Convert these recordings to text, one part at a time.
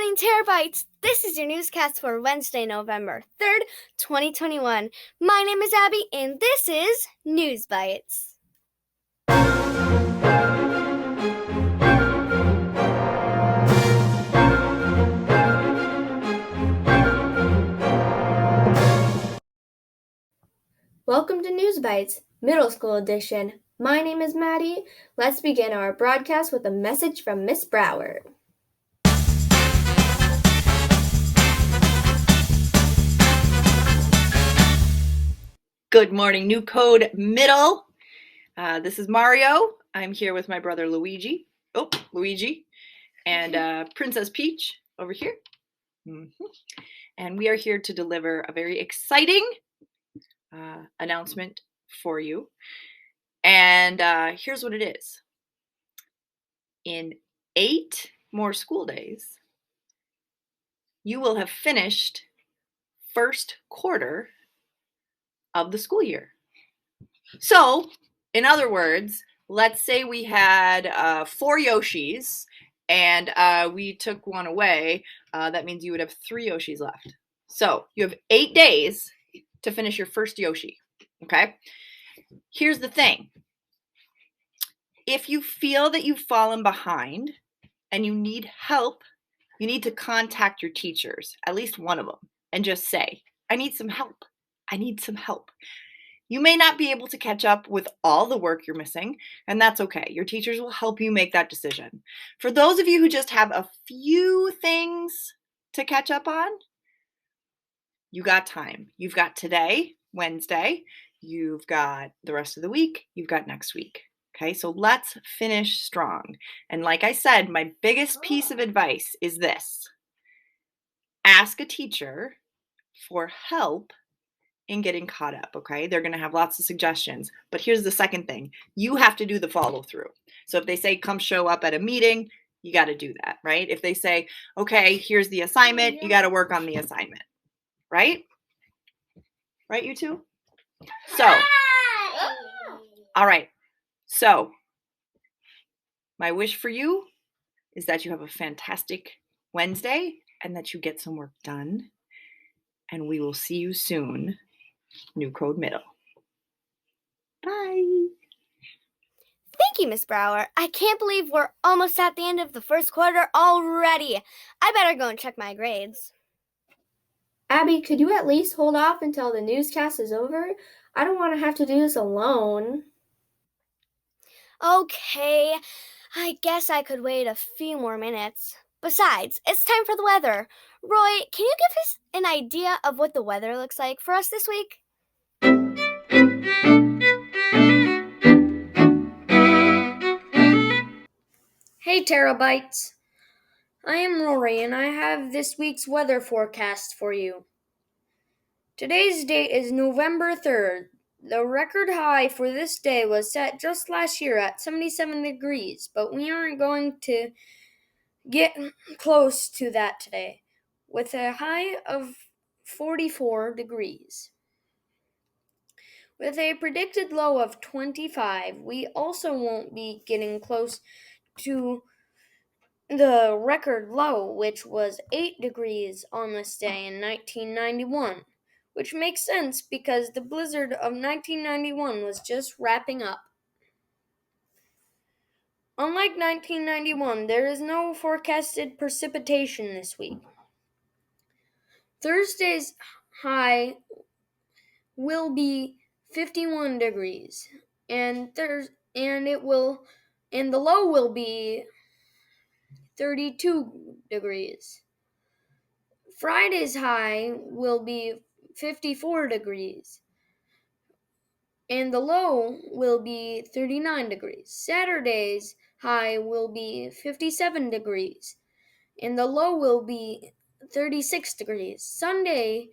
morning, Terabytes! This is your newscast for Wednesday, November 3rd, 2021. My name is Abby, and this is NewsBYTEs. Welcome to NewsBYTEs, Middle School Edition. My name is Maddie. Let's begin our broadcast with a message from Miss Brower. Good morning, New Code Middle. This is Mario. I'm here with my brother Luigi. And Princess Peach over here. And we are here to deliver a very exciting announcement for you. And here's what it is. In 8 more school days, you will have finished first quarter of the school year. So, in other words, let's say we had 4 Yoshis and we took one away. That means you would have 3 Yoshis left. So, you have 8 days to finish your first Yoshi, okay? Here's the thing. If you feel that you've fallen behind and you need help, you need to contact your teachers, at least one of them, and just say, I need some help. I need some help. You may not be able to catch up with all the work you're missing, and that's okay. Your teachers will help you make that decision. For those of you who just have a few things to catch up on, you got time. You've got today, Wednesday. You've got the rest of the week. You've got next week. Okay, so let's finish strong. And like I said, my biggest piece of advice is this. Ask a teacher for help in getting caught up, okay? They're going to have lots of suggestions. But here's the second thing. You have to do the follow through. So if they say, come show up at a meeting, you got to do that, right? If they say, okay, here's the assignment, you got to work on the assignment, right? Right, you two? So, all right. So, my wish for you is that you have a fantastic Wednesday and that you get some work done. And we will see you soon. New Code Middle. Bye. Thank you, Miss Brower. I can't believe we're almost at the end of the first quarter already. I better go and check my grades. Abby, could you at least hold off until the newscast is over? I don't want to have to do this alone. Okay, I guess I could wait a few more minutes. Besides, it's time for the weather. Roy, can you give us an idea of what the weather looks like for us this week? Hey Terabytes, I am Rory and I have this week's weather forecast for you. Today's date is November 3rd. The record high for this day was set just last year at 77 degrees, but we aren't going to get close to that today, with a high of 44 degrees. With a predicted low of 25, we also won't be getting close to the record low, which was 8 degrees on this day in 1991, which makes sense because the blizzard of 1991 was just wrapping up. Unlike 1991, there is no forecasted precipitation this week. Thursday's high will be 51 degrees, and the low will be 32 degrees. Friday's high will be 54 degrees, and the low will be 39 degrees. Saturday's high will be 57 degrees, and the low will be 36 degrees. Sunday's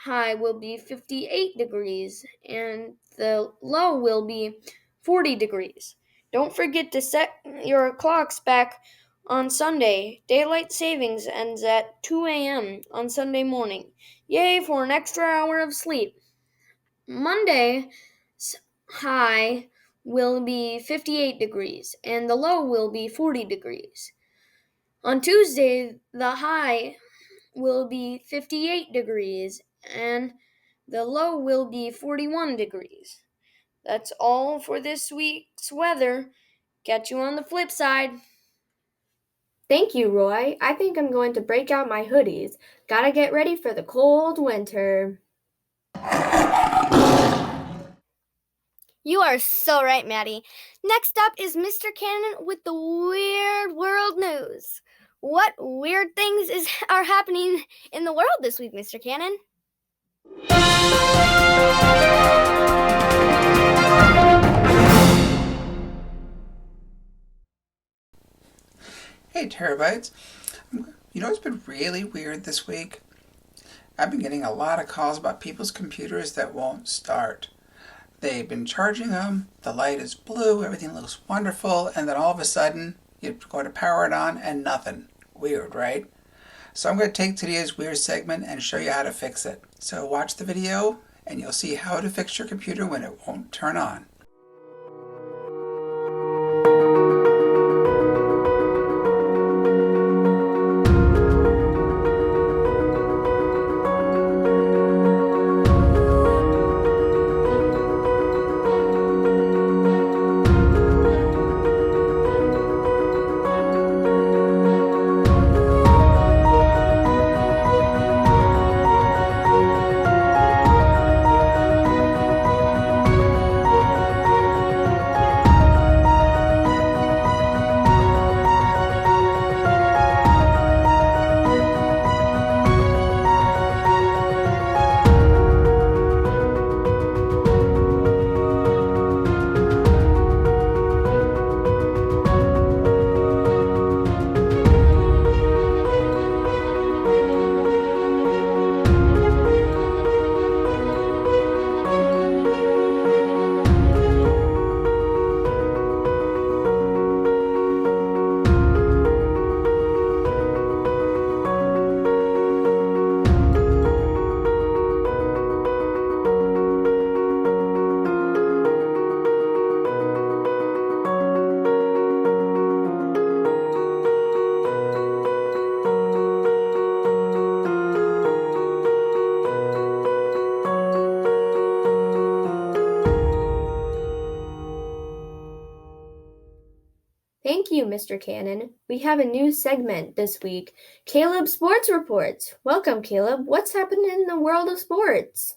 high will be 58 degrees, and the low will be 40 degrees. Don't forget to set your clocks back on Sunday. Daylight savings ends at 2 a.m. on Sunday morning. Yay for an extra hour of sleep. Monday's high will be 58 degrees, and the low will be 40 degrees. On Tuesday, the high will be 58 degrees and the low will be 41 degrees. That's all for this week's weather. Catch you on the flip side. Thank you, Roy. I think I'm going to break out my hoodies. Gotta get ready for the cold winter. You are so right, Maddie. Next up is Mr. Cannon with the Weird World News. What weird things are happening in the world this week, Mr. Cannon? Hey terabytes, you know what's been really weird this week? I've been getting a lot of calls about people's computers that won't start. They've been charging them, the light is blue, everything looks wonderful, and then all of a sudden you go to power it on and nothing. Weird, right? So I'm going to take today's weird segment and show you how to fix it. So watch the video and you'll see how to fix your computer when it won't turn on. Thank you, Mr. Cannon. We have a new segment this week, Caleb Sports Reports. Welcome, Caleb. What's happening in the world of sports?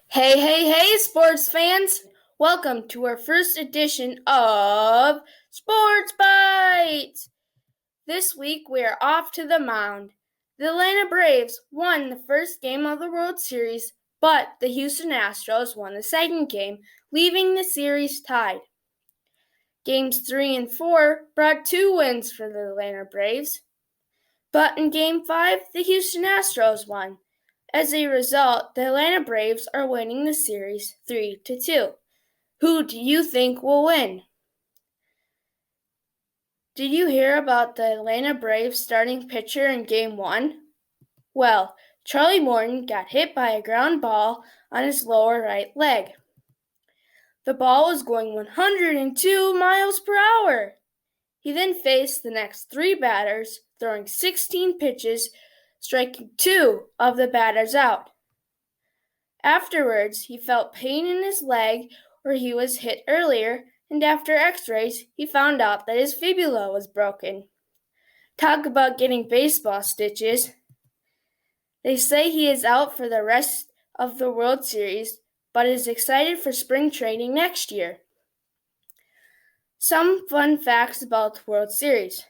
Hey, sports fans! Welcome to our first edition of Sports Bites! This week we are off to the mound. The Atlanta Braves won the first game of the World Series, but the Houston Astros won the second game, leaving the series tied. Games 3 and 4 brought 2 wins for the Atlanta Braves, but in Game 5, the Houston Astros won. As a result, the Atlanta Braves are winning the series 3-2. Who do you think will win? Did you hear about the Atlanta Braves starting pitcher in Game 1? Well, Charlie Morton got hit by a ground ball on his lower right leg. The ball was going 102 miles per hour. He then faced the next 3 batters, throwing 16 pitches, striking 2 of the batters out. Afterwards, he felt pain in his leg where he was hit earlier, and after x-rays, he found out that his fibula was broken. Talk about getting baseball stitches. They say he is out for the rest of the World Series, but is excited for spring training next year. Some fun facts about the World Series.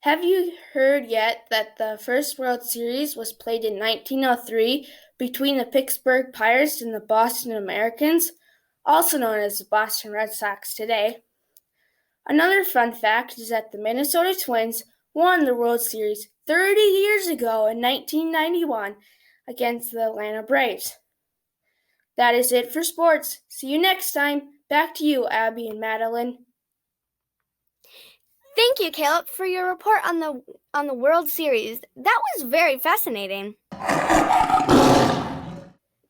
Have you heard yet that the first World Series was played in 1903 between the Pittsburgh Pirates and the Boston Americans, also known as the Boston Red Sox today? Another fun fact is that the Minnesota Twins won the World Series 30 years ago in 1991 against the Atlanta Braves. That is it for sports. See you next time. Back to you, Abby and Madeline. Thank you, Caleb, for your report on the World Series. That was very fascinating.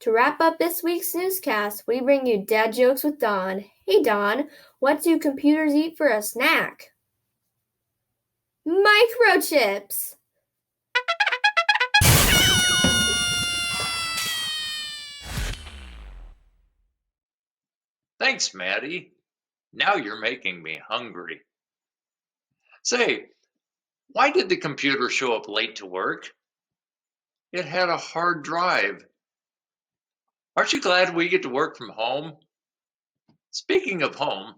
To wrap up this week's newscast, we bring you Dad Jokes with Don. Hey Don, what do computers eat for a snack? Microchips! Thanks, Maddie. Now you're making me hungry. Say, why did the computer show up late to work? It had a hard drive. Aren't you glad we get to work from home? Speaking of home,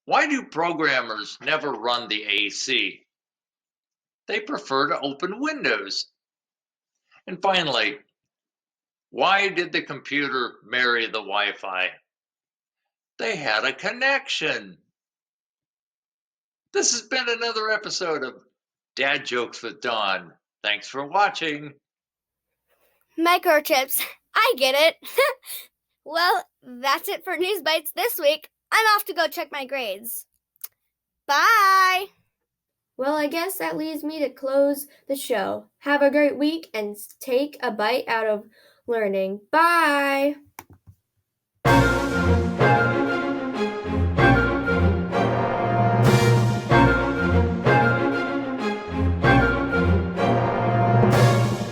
why do programmers never run the AC? They prefer to open windows. And finally, why did the computer marry the Wi-Fi? They had a connection. This has been another episode of Dad Jokes with Don. Thanks for watching. Microchips. I get it. Well, that's it for News Bites this week. I'm off to go check my grades. Bye! Well, I guess that leaves me to close the show. Have a great week and take a bite out of learning. Bye!